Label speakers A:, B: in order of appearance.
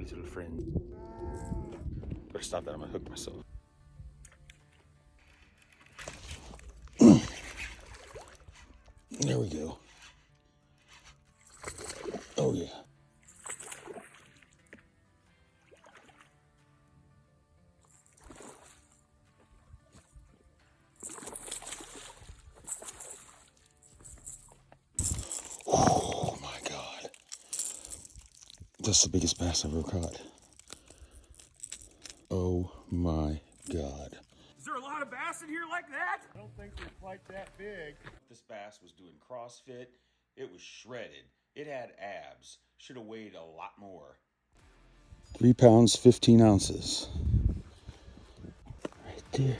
A: lovely little friend. Better stop that, I'm gonna hook myself. There we go. Oh yeah. Oh my God. That's the biggest bass I've ever caught. Oh my God.
B: Is there a lot of bass in here like that? I don't think they're quite that big.
A: This bass was doing CrossFit. It was shredded. It had abs. Should have weighed a lot more. 3 pounds, 15 ounces. Right there.